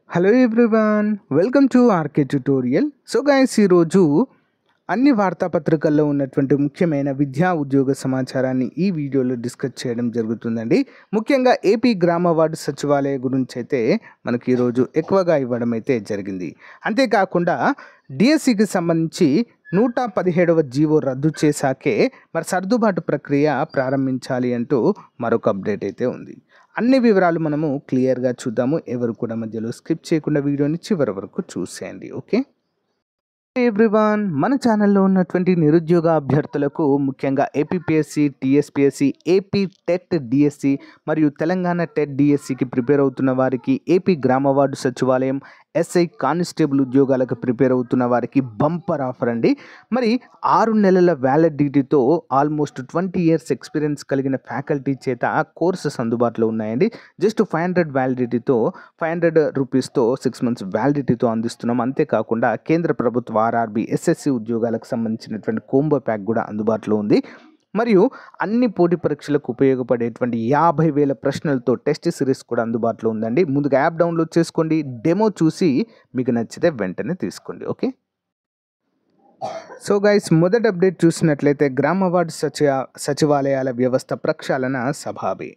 Hello everyone, welcome to RK tutorial. So guys, ఈరోజు అన్ని వార్తాపత్రికల్లో ఉన్నటువంటి ముఖ్యమైన విద్యా ఉద్యోగ సమాచారాన్ని ఈ వీడియోలో డిస్కస్ చేయడం జరుగుతుందండి. ముఖ్యంగా ఏపీ గ్రామ వార్డు సచివాలయ గురించి అయితే మనకి ఈరోజు ఎక్కువగా ఇవ్వడం అయితే జరిగింది. అంతేకాకుండా డిఎస్సికి సంబంధించి 117వ జీవో రద్దు చేశాకే మరి సర్దుబాటు ప్రక్రియ ప్రారంభించాలి అంటూ మరొక అప్డేట్ అయితే ఉంది. అన్ని వివరాలు మనము క్లియర్గా చూద్దాము. ఎవరు కూడా మధ్యలో స్కిప్ చేయకుండా వీడియోని చివరి వరకు చూసేయండి. ఓకే ఎవ్రీవన్, మన ఛానల్లో ఉన్నటువంటి నిరుద్యోగ అభ్యర్థులకు ముఖ్యంగా APPSC, TSPSC, AP TET DSC మరియు తెలంగాణ టెట్ డిఎస్సికి ప్రిపేర్ అవుతున్న వారికి, ఏపీ గ్రామ వార్డు సచివాలయం, ఎస్ఐ కానిస్టేబుల్ ఉద్యోగాలకు ప్రిపేర్ అవుతున్న వారికి బంపర్ ఆఫర్ అండి. మరి 6 నెలల వ్యాలిడిటీతో ఆల్మోస్ట్ 20 years ఎక్స్పీరియన్స్ కలిగిన ఫ్యాకల్టీ చేత కోర్సెస్ అందుబాటులో ఉన్నాయండి. జస్ట్ 500 వ్యాలిడిటీతో 500 రూపీస్తో 6 months వ్యాలిడిటీతో అందిస్తున్నాం. అంతేకాకుండా కేంద్ర ప్రభుత్వ ఆర్ఆర్బి, ఎస్ఎస్సి ఉద్యోగాలకు సంబంధించినటువంటి కోంబో ప్యాక్ కూడా అందుబాటులో ఉంది. మరియు అన్ని పోటీ పరీక్షలకు ఉపయోగపడేటువంటి 50,000 ప్రశ్నలతో టెస్ట్ సిరీస్ కూడా అందుబాటులో ఉందండి. ముందుగా యాప్ డౌన్లోడ్ చేసుకోండి, డెమో చూసి మీకు నచ్చితే వెంటనే తీసుకోండి. ఓకే, సో గైస్, మొదటి అప్డేట్ చూసినట్లయితే గ్రామ వార్డు సచివాలయాల వ్యవస్థ ప్రక్షాళన సభాబే.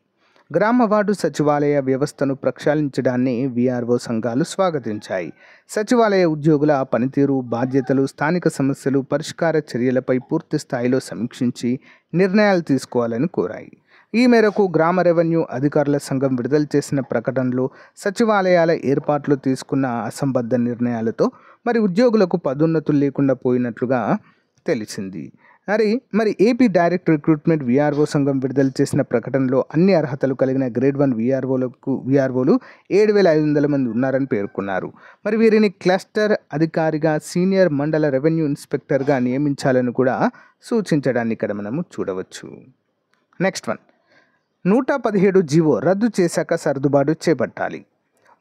గ్రామ వార్డు సచివాలయ వ్యవస్థను ప్రక్షాళించడాన్ని వీఆర్ఓ సంఘాలు స్వాగతించాయి. సచివాలయ ఉద్యోగుల పనితీరు, బాధ్యతలు, స్థానిక సమస్యలు, పరిష్కార చర్యలపై పూర్తి స్థాయిలో సమీక్షించి నిర్ణయాలు తీసుకోవాలని కోరాయి. ఈ మేరకు గ్రామ రెవెన్యూ అధికారుల సంఘం విడుదల చేసిన ప్రకటనలో సచివాలయాల ఏర్పాట్లు తీసుకున్న అసంబద్ధ నిర్ణయాలతో మరి ఉద్యోగులకు పదోన్నతులు లేకుండా పోయినట్లుగా తెలిసింది. మరి ఏపీ డైరెక్ట్ రిక్రూట్మెంట్ వీఆర్ఓ సంఘం విడుదల చేసిన ప్రకటనలో అన్ని అర్హతలు కలిగిన గ్రేడ్ 1 వీఆర్ఓలు 7,500 మంది ఉన్నారని పేర్కొన్నారు. మరి వీరిని క్లస్టర్ అధికారిగా, సీనియర్ మండల రెవెన్యూ ఇన్స్పెక్టర్గా నియమించాలని కూడా సూచించడాన్ని ఇక్కడ మనము చూడవచ్చు. నెక్స్ట్ వన్, 117 జీవో రద్దు చేశాక సర్దుబాటు చేపట్టాలి.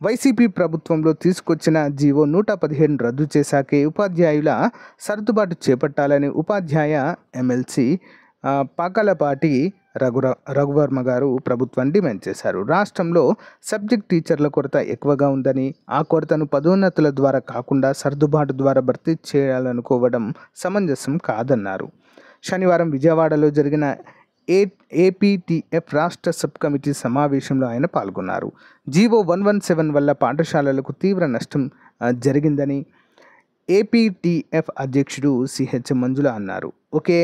వైసీపీ ప్రభుత్వంలో తీసుకొచ్చిన జీవో 117 రద్దు చేశాకే ఉపాధ్యాయుల సర్దుబాటు చేపట్టాలని ఉపాధ్యాయ ఎమ్మెల్సీ పాకలపాటి రఘువర్మ గారు ప్రభుత్వాన్ని డిమాండ్ చేశారు. రాష్ట్రంలో సబ్జెక్ట్ టీచర్ల కొరత ఎక్కువగా ఉందని, ఆ కొరతను పదోన్నతుల ద్వారా కాకుండా సర్దుబాటు ద్వారా భర్తీ చేయాలనుకోవడం సమంజసం కాదన్నారు. శనివారం విజయవాడలో జరిగిన ఏపీటీఎఫ్ రాష్ట్ర సబ్ కమిటీ సమావేశంలో ఆయన పాల్గొన్నారు. జీవో 117 వల్ల పాఠశాలలకు తీవ్ర నష్టం జరిగిందని ఏపీటీఎఫ్ అధ్యక్షుడు సిహెచ్ మంజుల అన్నారు. ఒకే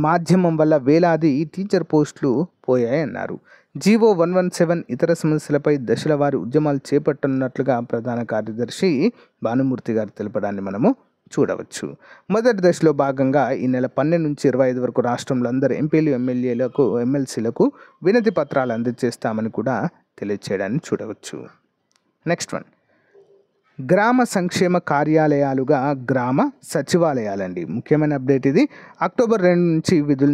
మాధ్యమం వల్ల వేలాది టీచర్ పోస్టులు పోయాయన్నారు. జీవో 117 ఇతర సమస్యలపై దశల వారి ఉద్యమాలు చేపట్టనున్నట్లుగా ప్రధాన కార్యదర్శి భానుమూర్తి గారు తెలపడాన్ని మనము చూడవచ్చు. మొదటి దశలో భాగంగా ఈ నెల 12 నుంచి 25 వరకు రాష్ట్రంలో అందరు ఎంపీలు, ఎమ్మెల్సీలకు వినతి పత్రాలు అందజేస్తామని కూడా తెలియచేయడాన్ని చూడవచ్చు. నెక్స్ట్ వన్, గ్రామ సంక్షేమ కార్యాలయాలుగా గ్రామ సచివాలయాలండి. ముఖ్యమైన అప్డేట్ ఇది. అక్టోబర్ 2 నుంచి విధుల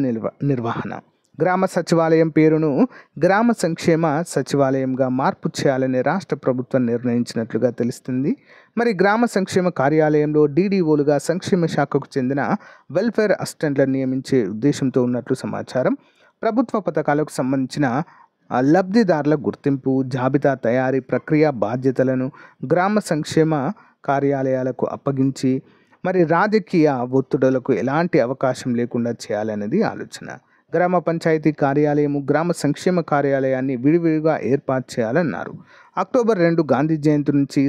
నిర్వహణ. గ్రామ సచివాలయం పేరును గ్రామ సంక్షేమ సచివాలయంగా మార్పు చేయాలని రాష్ట్ర ప్రభుత్వం నిర్ణయించినట్లుగా తెలుస్తుంది. మరి గ్రామ సంక్షేమ కార్యాలయంలో డీడీఓలుగా సంక్షేమ శాఖకు చెందిన వెల్ఫేర్ అసిస్టెంట్లను నియమించే ఉద్దేశంతో ఉన్నట్లు సమాచారం. ప్రభుత్వ పథకాలకు సంబంధించిన లబ్ధిదారుల గుర్తింపు, జాబితా తయారీ ప్రక్రియ బాధ్యతలను గ్రామ సంక్షేమ కార్యాలయాలకు అప్పగించి మరి రాజకీయ ఒత్తిడులకు ఎలాంటి అవకాశం లేకుండా చేయాలనేది ఆలోచన. గ్రామ పంచాయతీ కార్యాలయము, గ్రామ సంక్షేమ కార్యాలయాన్ని విడివిడిగా ఏర్పాటు చేయాలన్నారు. అక్టోబర్ 2 గాంధీ జయంతి నుంచి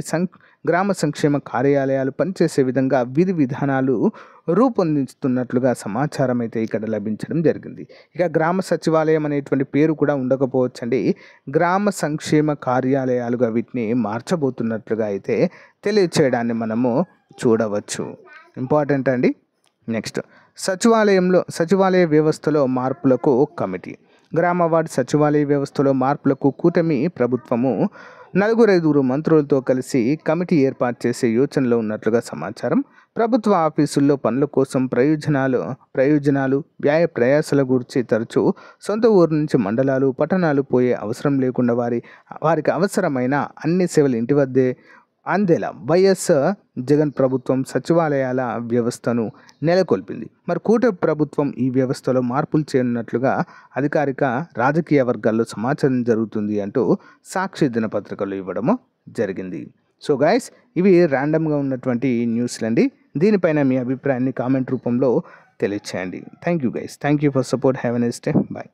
గ్రామ సంక్షేమ కార్యాలయాలు పనిచేసే విధంగా విధి విధానాలు రూపొందిస్తున్నట్లుగా సమాచారం అయితే ఇక్కడ లభించడం జరిగింది. ఇక గ్రామ సచివాలయం అనేటువంటి పేరు కూడా ఉండకపోవచ్చండి. గ్రామ సంక్షేమ కార్యాలయాలుగా వీటిని మార్చబోతున్నట్లుగా అయితే తెలియచేయడాన్ని మనము చూడవచ్చు. ఇంపార్టెంట్ అండి. నెక్స్ట్, సచివాలయ వ్యవస్థలో మార్పులకు కమిటీ. గ్రామ వార్డు సచివాలయ వ్యవస్థలో మార్పులకు కూటమి ప్రభుత్వము 4-5 మంత్రులతో కలిసి కమిటీ ఏర్పాటు చేసే యోచనలో ఉన్నట్లుగా సమాచారం. ప్రభుత్వ ఆఫీసుల్లో పనుల కోసం ప్రయోజనాలు, వ్యయ ప్రయాసాల గురించి తరచూ సొంత ఊరు నుంచి మండలాలు, పట్టణాలు పోయే అవసరం లేకుండా వారికి అవసరమైన అన్ని సేవలు ఇంటి వద్దే అందేలా వైఎస్ జగన్ ప్రభుత్వం సచివాలయాల వ్యవస్థను నెలకొల్పింది. మరి కూటమి ప్రభుత్వం ఈ వ్యవస్థలో మార్పులు చేయనున్నట్లుగా అధికారిక రాజకీయ వర్గాల్లో సమాచారం జరుగుతుంది అంటూ సాక్షి దినపత్రికలో ఇవ్వడము జరిగింది. సో గైస్, ఇవి ర్యాండమ్గా ఉన్నటువంటి న్యూస్లండి. దీనిపైన మీ అభిప్రాయాన్ని కామెంట్ రూపంలో తెలియచేయండి. Thank you guys. Thank you for support. Have a nice day. Bye.